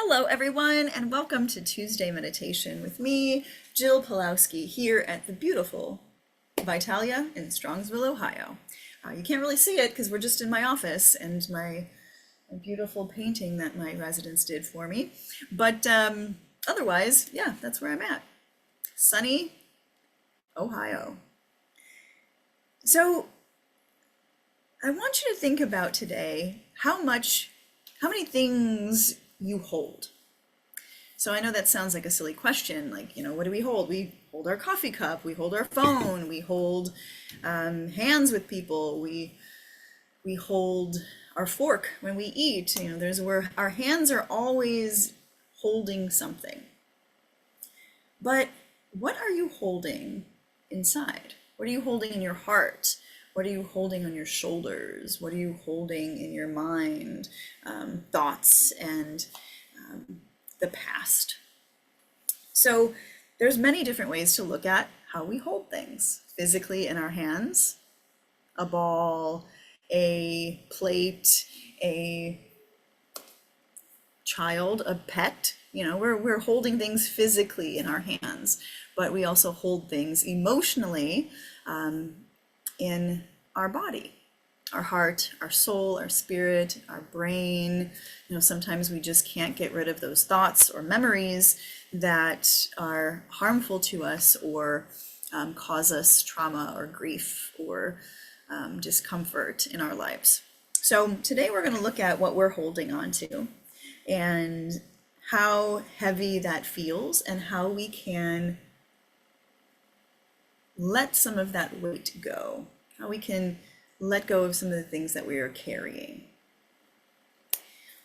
Hello, everyone, and welcome to Tuesday Meditation with me, Jill Pulowski, here at the beautiful Vitalia in Strongsville, Ohio. You can't really see it because we're just in my office and my beautiful painting that my residents did for me. But otherwise, yeah, that's where I'm at. Sunny Ohio. So I want you to think about today how many things you hold. So I know that sounds like a silly question, like, what do we hold? We hold our coffee cup, we hold our phone, we hold hands with people, we hold our fork when we eat. There's where our hands are always holding something. But what are you holding inside? What are you holding in your heart? What are you holding on your shoulders? What are you holding in your mind? Thoughts and the past. So there's many different ways to look at how we hold things physically in our hands, a ball, a plate, a child, a pet. We're holding things physically in our hands, but we also hold things emotionally in our body, our heart, our soul, our spirit, our brain. Sometimes we just can't get rid of those thoughts or memories that are harmful to us or cause us trauma or grief or discomfort in our lives. So today we're going to look at what we're holding on to and how heavy that feels and how we can let some of that weight go, how we can let go of some of the things that we are carrying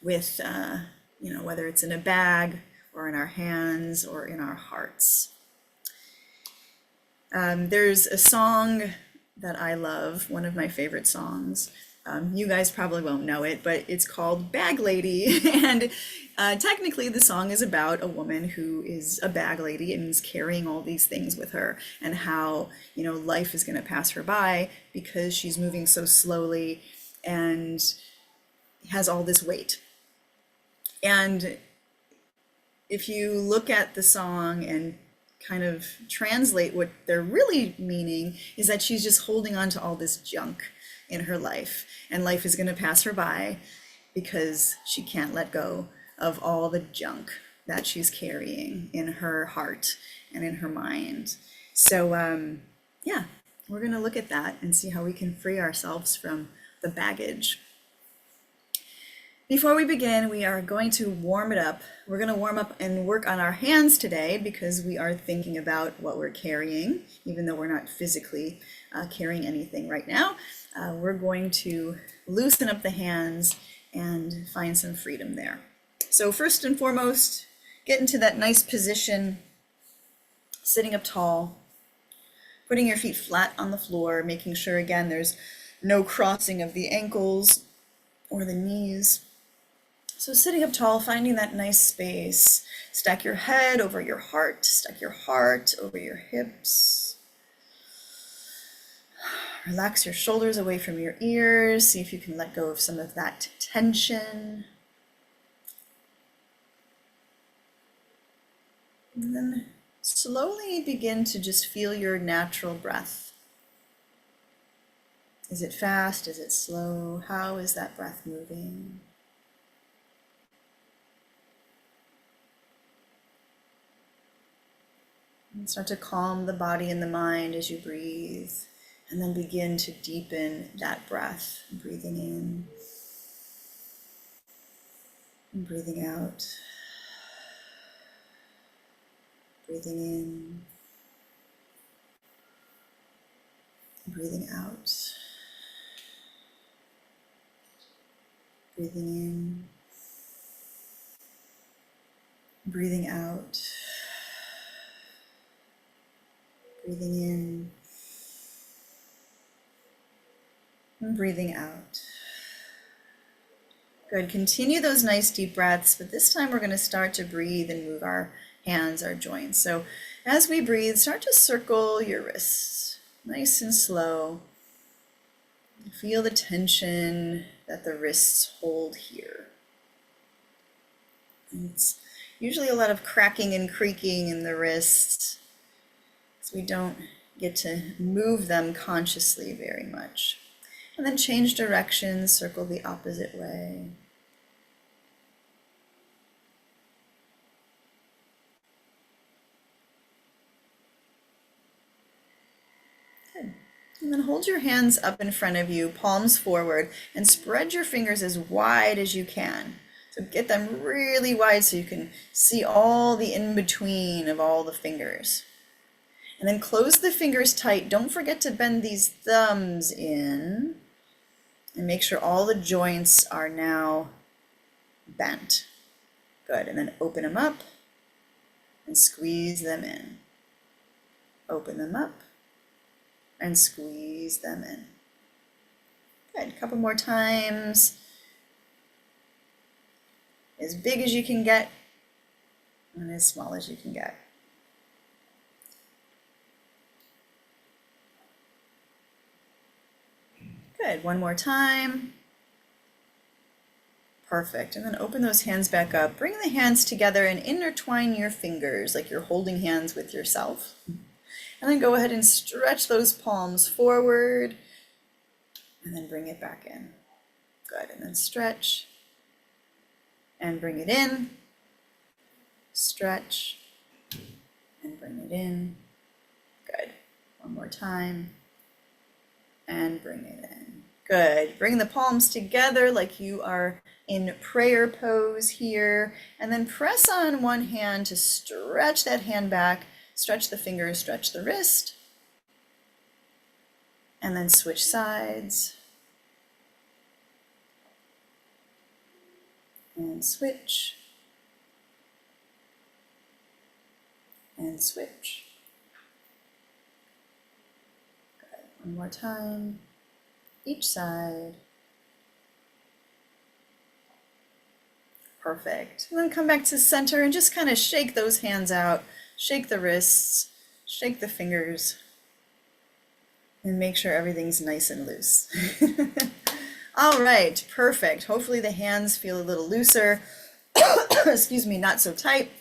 with, whether it's in a bag or in our hands or in our hearts. There's a song that I love, one of my favorite songs. You guys probably won't know it, but it's called Bag Lady. And technically the song is about a woman who is a bag lady and is carrying all these things with her, and how, life is going to pass her by because she's moving so slowly and has all this weight. And if you look at the song and kind of translate what they're really meaning, is that she's just holding on to all this junk in her life, and life is going to pass her by because she can't let go of all the junk that she's carrying in her heart and in her mind. So yeah, we're going to look at that and see how we can free ourselves from the baggage. Before we begin, we are going to warm it up. We're going to warm up and work on our hands today because we are thinking about what we're carrying, even though we're not physically carrying anything right now. We're going to loosen up the hands and find some freedom there. So first and foremost, get into that nice position, sitting up tall, putting your feet flat on the floor, making sure, again, there's no crossing of the ankles or the knees. So sitting up tall, finding that nice space. Stack your head over your heart, stack your heart over your hips. Relax your shoulders away from your ears. See if you can let go of some of that tension. And then slowly begin to just feel your natural breath. Is it fast? Is it slow? How is that breath moving? And start to calm the body and the mind as you breathe, and then begin to deepen that breath, breathing in and breathing out, breathing in, breathing out, breathing in, breathing out, breathing in, and breathing out. Good. Continue those nice deep breaths, but this time we're going to start to breathe and move our hands, our joints. So as we breathe, start to circle your wrists, nice and slow. Feel the tension that the wrists hold here. And it's usually a lot of cracking and creaking in the wrists, so we don't get to move them consciously very much. And then change direction, circle the opposite way. Good. And then hold your hands up in front of you, palms forward, and spread your fingers as wide as you can. So get them really wide so you can see all the in-between of all the fingers. And then close the fingers tight. Don't forget to bend these thumbs in. And make sure all the joints are now bent. Good. And then open them up and squeeze them in. Open them up and squeeze them in. Good. A couple more times. As big as you can get and as small as you can get. Good. One more time. Perfect. And then open those hands back up. Bring the hands together and intertwine your fingers like you're holding hands with yourself. And then go ahead and stretch those palms forward and then bring it back in. Good. And then stretch and bring it in. Stretch and bring it in. Good. One more time. And bring it in. Good. Bring the palms together like you are in prayer pose here. And then press on one hand to stretch that hand back. Stretch the fingers, stretch the wrist. And then switch sides. And switch. And switch. One more time, each side. Perfect. And then come back to center and just kind of shake those hands out, shake the wrists, shake the fingers, and make sure everything's nice and loose. All right, perfect. Hopefully the hands feel a little looser, excuse me, not so tight,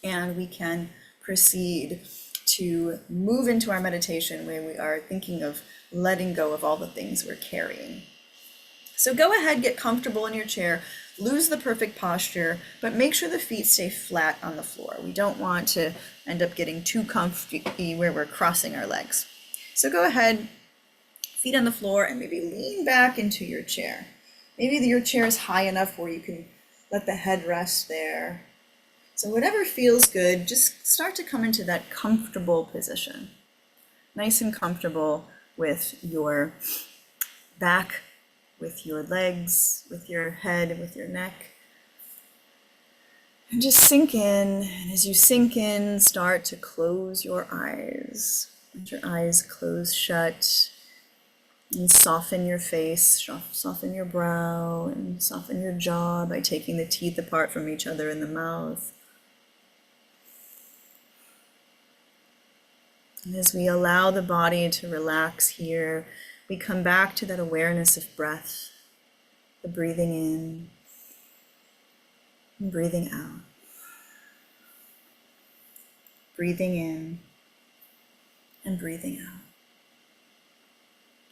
and we can proceed to move into our meditation where we are thinking of letting go of all the things we're carrying. So go ahead, get comfortable in your chair, lose the perfect posture, but make sure the feet stay flat on the floor. We don't want to end up getting too comfy where we're crossing our legs. So go ahead, feet on the floor, and maybe lean back into your chair. Maybe your chair is high enough where you can let the head rest there. So whatever feels good, just start to come into that comfortable position. Nice and comfortable with your back, with your legs, with your head, with your neck. And just sink in. And as you sink in, start to close your eyes. Let your eyes close shut. And soften your face, soften your brow, and soften your jaw by taking the teeth apart from each other in the mouth. And as we allow the body to relax here, we come back to that awareness of breath, the breathing in and breathing out. Breathing in and breathing out.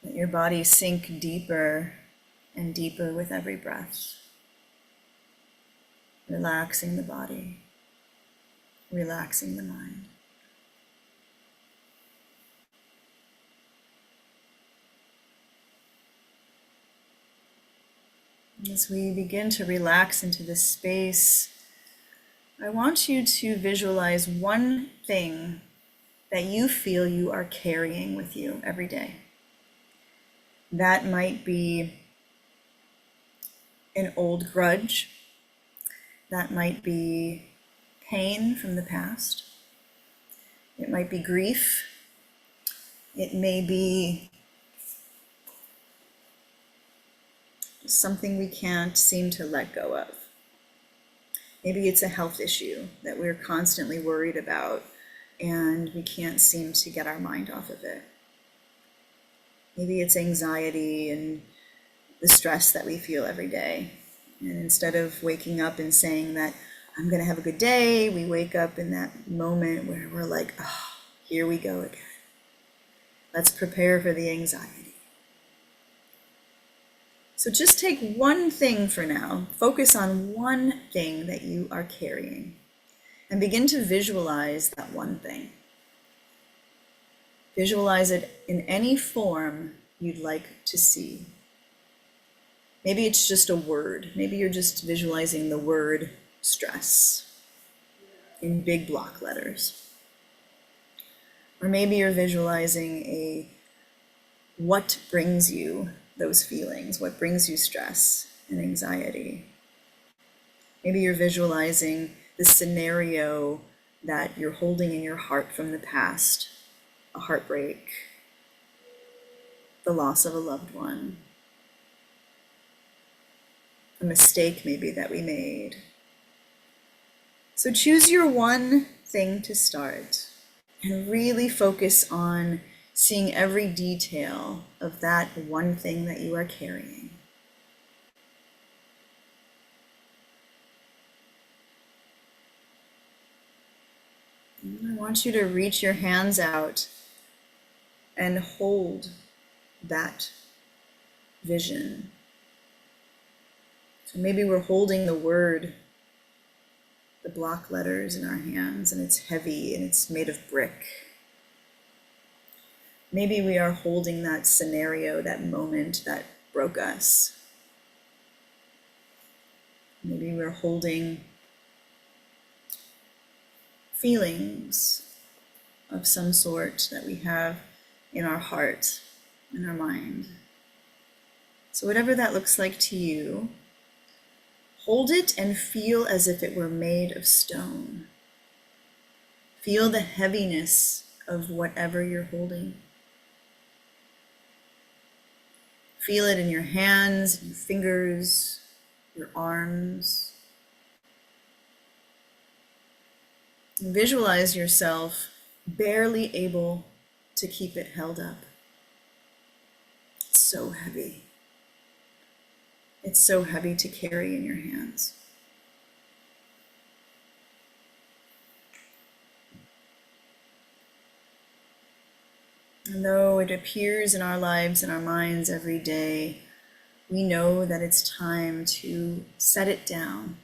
Let your body sink deeper and deeper with every breath. Relaxing the body, relaxing the mind. As we begin to relax into this space, I want you to visualize one thing that you feel you are carrying with you every day. That might be an old grudge. That might be pain from the past. It might be grief. It may be something we can't seem to let go of. Maybe it's a health issue that we're constantly worried about and we can't seem to get our mind off of it. Maybe it's anxiety and the stress that we feel every day. And instead of waking up and saying that I'm going to have a good day. We wake up in that moment where we're like, oh, here we go again. Let's prepare for the anxiety. So just take one thing for now. Focus on one thing that you are carrying and begin to visualize that one thing. Visualize it in any form you'd like to see. Maybe it's just a word. Maybe you're just visualizing the word stress in big block letters. Or maybe you're visualizing what brings you those feelings, what brings you stress and anxiety. Maybe you're visualizing the scenario that you're holding in your heart from the past, a heartbreak, the loss of a loved one, a mistake maybe that we made. So choose your one thing to start and really focus on seeing every detail of that one thing that you are carrying. And I want you to reach your hands out and hold that vision. So maybe we're holding the word, the block letters in our hands, and it's heavy and it's made of brick. Maybe we are holding that scenario, that moment that broke us. Maybe we're holding feelings of some sort that we have in our heart, in our mind. So whatever that looks like to you, hold it and feel as if it were made of stone. Feel the heaviness of whatever you're holding. Feel it in your hands, your fingers, your arms. And visualize yourself barely able to keep it held up. It's so heavy. It's so heavy to carry in your hands. And though it appears in our lives and our minds every day, we know that it's time to set it down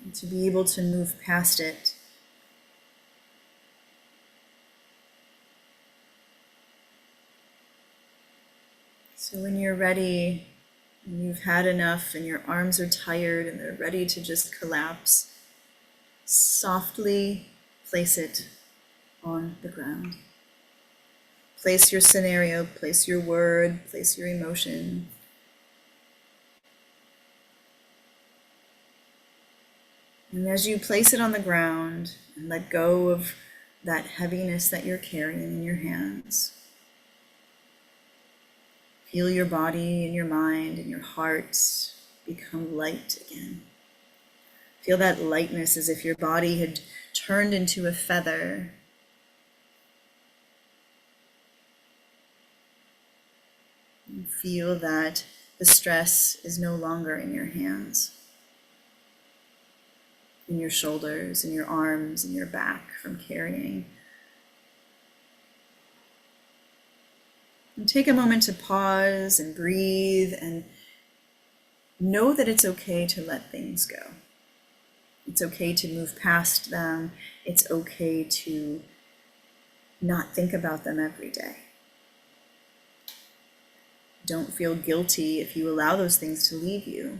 and to be able to move past it. So when you're ready, and you've had enough and your arms are tired and they're ready to just collapse, softly place it on the ground. Place your scenario, place your word, place your emotion. And as you place it on the ground and let go of that heaviness that you're carrying in your hands, feel your body and your mind and your heart become light again. Feel that lightness as if your body had turned into a feather. And feel that the stress is no longer in your hands, in your shoulders, in your arms, in your back from carrying. And take a moment to pause and breathe and know that it's okay to let things go. It's okay to move past them. It's okay to not think about them every day. Don't feel guilty if you allow those things to leave you.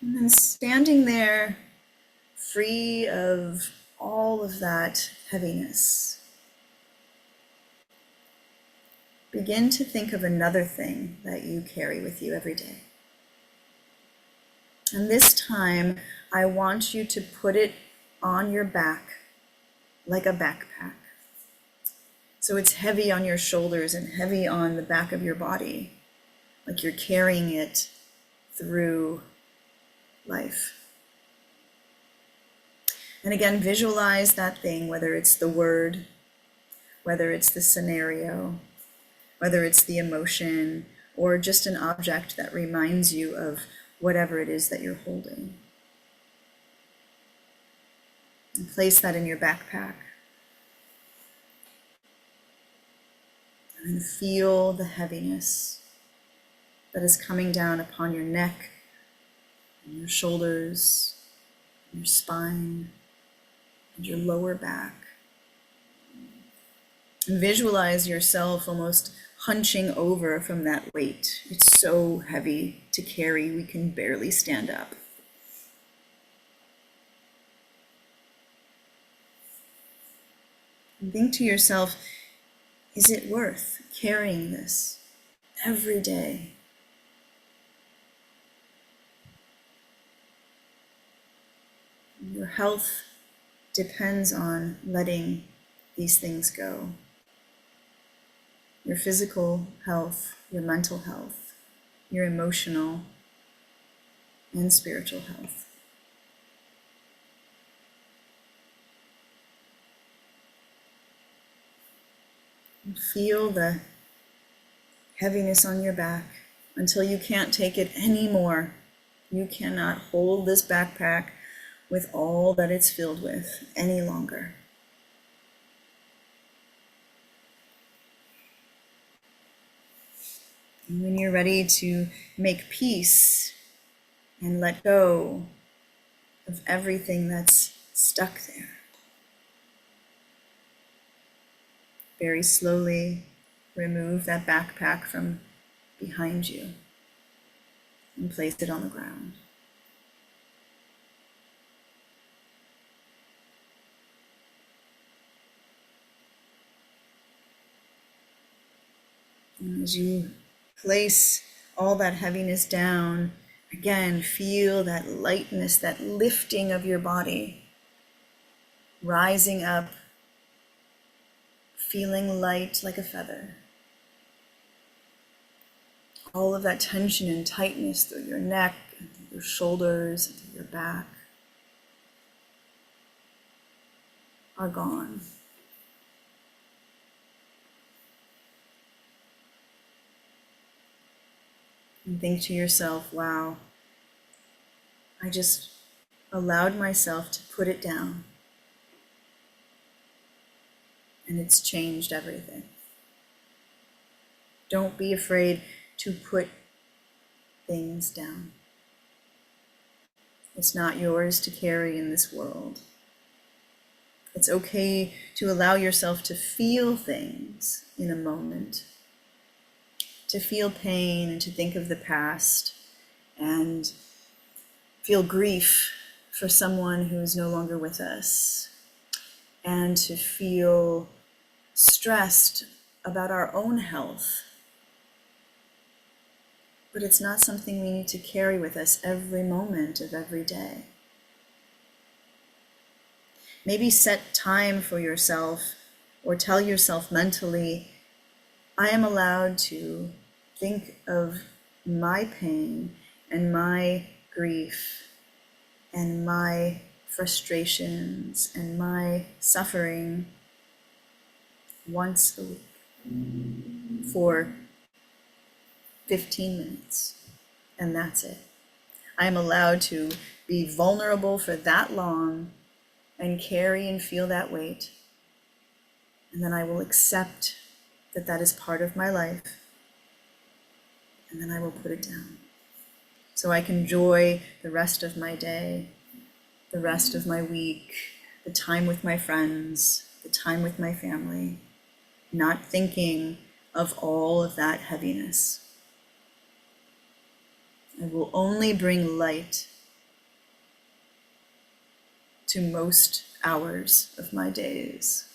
And then standing there, free of all of that heaviness, begin to think of another thing that you carry with you every day. And this time, I want you to put it on your back like a backpack. So it's heavy on your shoulders and heavy on the back of your body, like you're carrying it through life. And again, visualize that thing, whether it's the word, whether it's the scenario, whether it's the emotion, or just an object that reminds you of whatever it is that you're holding. And place that in your backpack. And feel the heaviness that is coming down upon your neck, and your shoulders, and your spine, and your lower back. And visualize yourself almost hunching over from that weight. It's so heavy to carry, we can barely stand up. And think to yourself, is it worth carrying this every day? Your health depends on letting these things go. Your physical health, your mental health, your emotional and spiritual health. And feel the heaviness on your back until you can't take it anymore. You cannot hold this backpack with all that it's filled with any longer. And when you're ready to make peace and let go of everything that's stuck there, very slowly remove that backpack from behind you and place it on the ground. And as you place all that heaviness down, again, feel that lightness, that lifting of your body, rising up, feeling light like a feather. All of that tension and tightness through your neck, and through your shoulders, and through your back are gone. And think to yourself, wow, I just allowed myself to put it down. And it's changed everything. Don't be afraid to put things down. It's not yours to carry in this world. It's okay to allow yourself to feel things in a moment, to feel pain and to think of the past and feel grief for someone who is no longer with us, and to feel stressed about our own health. But it's not something we need to carry with us every moment of every day. Maybe set time for yourself, or tell yourself mentally, I am allowed to think of my pain and my grief and my frustrations and my suffering once a week for 15 minutes, and that's it. I am allowed to be vulnerable for that long and carry and feel that weight, and then I will accept that that is part of my life, and then I will put it down. So I can enjoy the rest of my day, the rest of my week, the time with my friends, the time with my family, not thinking of all of that heaviness. I will only bring light to most hours of my days.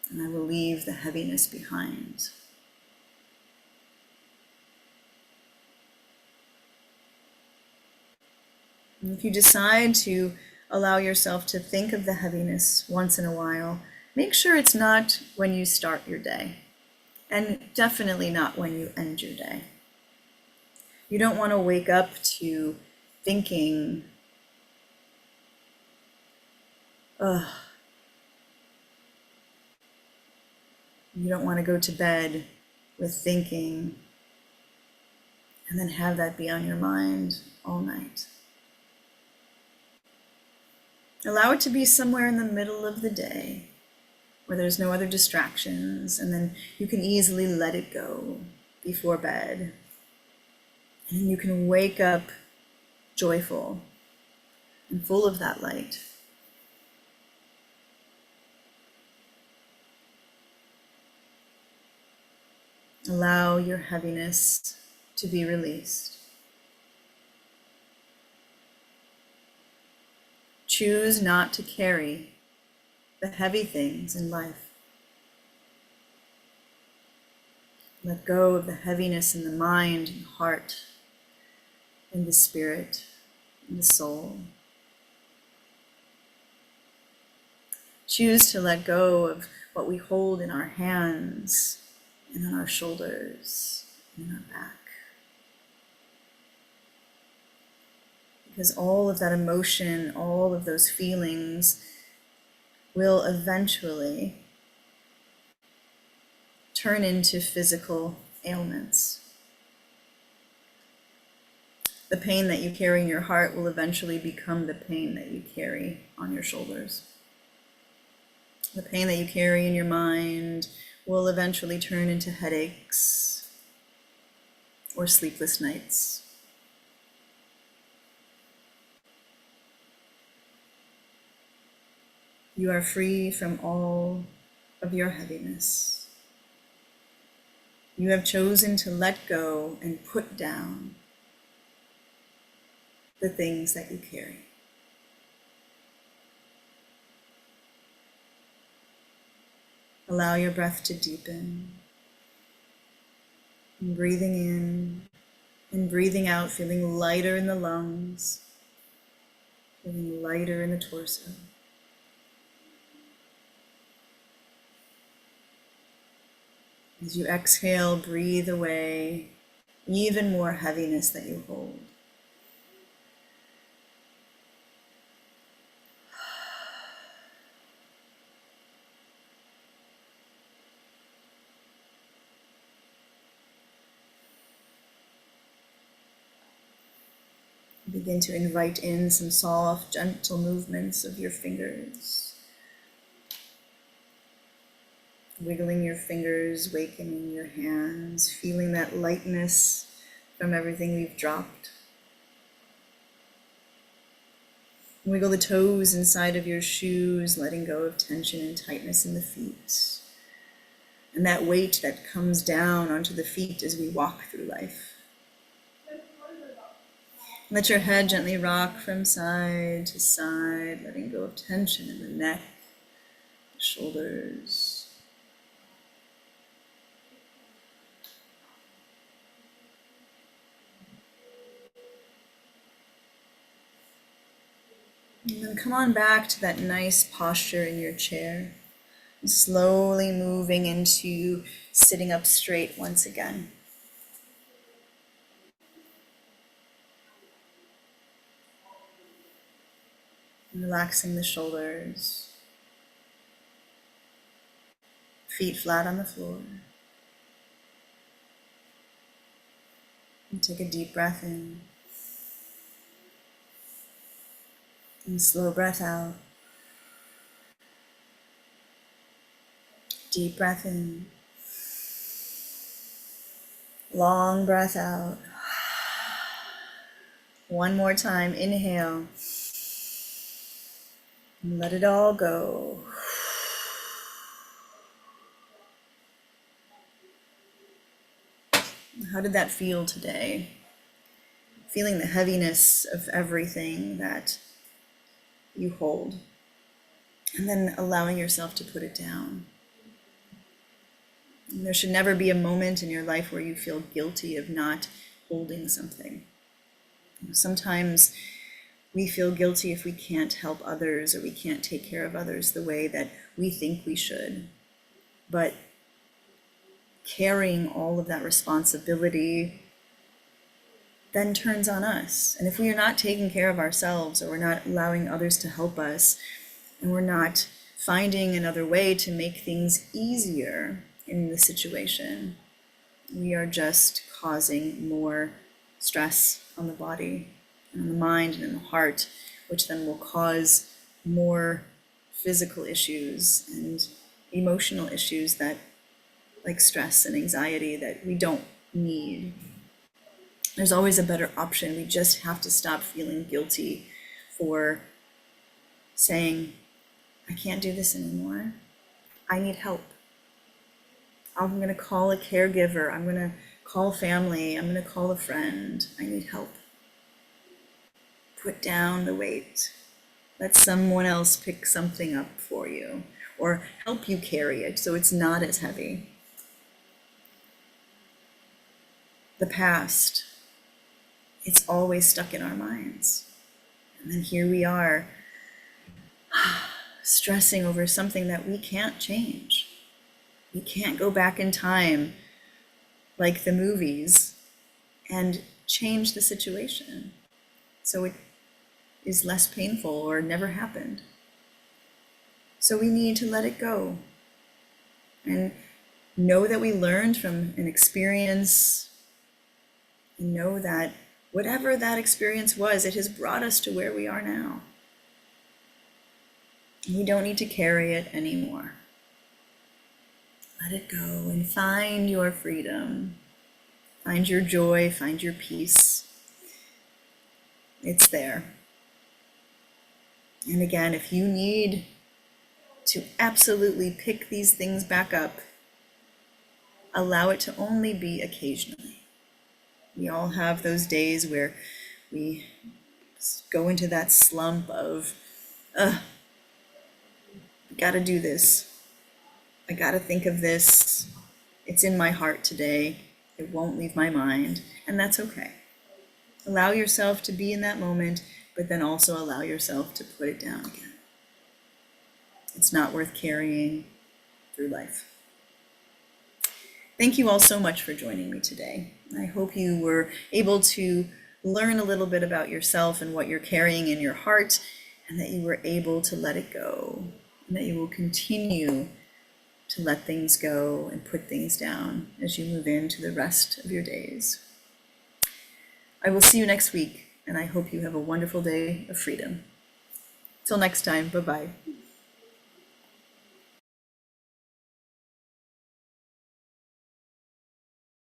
And I will leave the heaviness behind. And if you decide to allow yourself to think of the heaviness once in a while, make sure it's not when you start your day, and definitely not when you end your day. You don't want to wake up to thinking, You don't want to go to bed with thinking and then have that be on your mind all night. Allow it to be somewhere in the middle of the day where there's no other distractions, and then you can easily let it go before bed. And then you can wake up joyful and full of that light. Allow your heaviness to be released. Choose not to carry the heavy things in life. Let go of the heaviness in the mind and heart, in the spirit, in the soul. Choose to let go of what we hold in our hands and on our shoulders and in our back. Because all of that emotion, all of those feelings will eventually turn into physical ailments. The pain that you carry in your heart will eventually become the pain that you carry on your shoulders. The pain that you carry in your mind will eventually turn into headaches or sleepless nights. You are free from all of your heaviness. You have chosen to let go and put down the things that you carry. Allow your breath to deepen. And breathing in and breathing out, feeling lighter in the lungs, feeling lighter in the torso. As you exhale, breathe away even more heaviness that you hold. Begin to invite in some soft, gentle movements of your fingers. Wiggling your fingers, wakening your hands, feeling that lightness from everything we've dropped. Wiggle the toes inside of your shoes, letting go of tension and tightness in the feet. And that weight that comes down onto the feet as we walk through life. Let your head gently rock from side to side, letting go of tension in the neck, shoulders. And then come on back to that nice posture in your chair, slowly moving into sitting up straight once again. Relaxing the shoulders, feet flat on the floor. And take a deep breath in. And slow breath out. Deep breath in. Long breath out. One more time, inhale. And let it all go. How did that feel today? Feeling the heaviness of everything that you hold, and then allowing yourself to put it down. And there should never be a moment in your life where you feel guilty of not holding something. Sometimes we feel guilty if we can't help others or we can't take care of others the way that we think we should. But carrying all of that responsibility then turns on us. And if we are not taking care of ourselves, or we're not allowing others to help us, and we're not finding another way to make things easier in the situation. We are just causing more stress on the body and on the mind and in the heart, which then will cause more physical issues and emotional issues that, like stress and anxiety, that we don't need. There's always a better option. We just have to stop feeling guilty for saying, I can't do this anymore. I need help. I'm going to call a caregiver. I'm going to call family. I'm going to call a friend. I need help. Put down the weight. Let someone else pick something up for you or help you carry it so it's not as heavy. The past, it's always stuck in our minds. And then here we are, stressing over something that we can't change. We can't go back in time like the movies and change the situation so it is less painful or never happened. So we need to let it go and know that we learned from an experience, and know that whatever that experience was, it has brought us to where we are now. We don't need to carry it anymore. Let it go and find your freedom. Find your joy, find your peace. It's there. And again, if you need to absolutely pick these things back up, allow it to only be occasionally. We all have those days where we go into that slump of, gotta do this. I gotta think of this. It's in my heart today. It won't leave my mind. And that's okay. Allow yourself to be in that moment, but then also allow yourself to put it down again. It's not worth carrying through life. Thank you all so much for joining me today. I hope you were able to learn a little bit about yourself and what you're carrying in your heart, and that you were able to let it go, and that you will continue to let things go and put things down as you move into the rest of your days. I will see you next week, and I hope you have a wonderful day of freedom. Till next time, bye-bye.